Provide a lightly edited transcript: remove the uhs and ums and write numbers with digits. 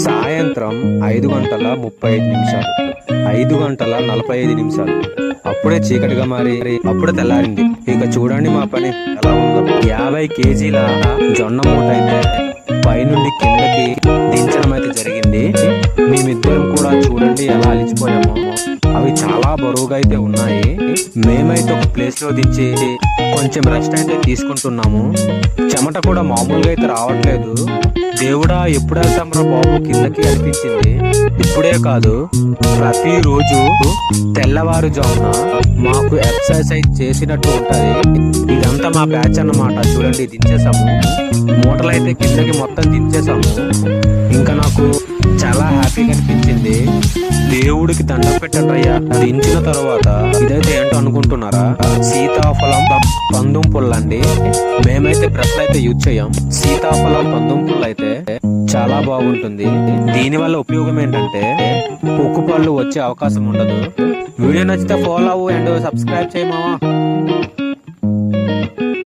సాయంత్రం 5:35, 5:45. అప్పుడే చీకటిగా మారి అప్పుడే తెల్లారింది. ఇక చూడండి మా పని ఎలా ఉందో. 50 కేజీల జొన్న మూట అయితే పైనుండి కిందకి దించడం అయితే జరిగింది. మేమిద్దరం కూడా చూడండి ఎలా అలిచిపోయామో. అవి చాలా బరువుగా అయితే ఉన్నాయి. మేమైతే ఒక ప్లేస్ లో దించి కొంచెం రెస్ట్ అయితే తీసుకుంటున్నాము. చెమట కూడా మామూలుగా అయితే రావట్లేదు. దేవుడా ఎప్పుడు వెళ్తాంరా బాబు కిందకి అనిపించింది. ఇప్పుడే కాదు, ప్రతిరోజు తెల్లవారుజామున మాకు ఎక్సర్సైజ్ చేసినట్టు ఉంటది. ఇదంతా మా బ్యాచ్ అన్నమాట. చూడండి దించేసాము, మూటలైతే కిందకి మొత్తం దించేసాము. ఇంకా నాకు చాలా హ్యాపీగా అనిపించింది. దేవుడికి దండం పెట్టండి అయ్యా. దించిన తర్వాత ఇదైతే ఏంటో అనుకుంటున్నారా? సీతాఫలం పందుం పుల్ల అండి. మేమైతే బ్రష్లు అయితే యూజ్ చేయం. సీతాఫలం పందుం పుల్ల అయితే చాలా బాగుంటుంది. దీని వల్ల ఉపయోగం ఏంటంటే ఉక్కు పళ్ళు వచ్చే అవకాశం ఉండదు. వీడియో నచ్చితే ఫాలో అవ్వు అండ్ సబ్స్క్రైబ్ చేయమావా.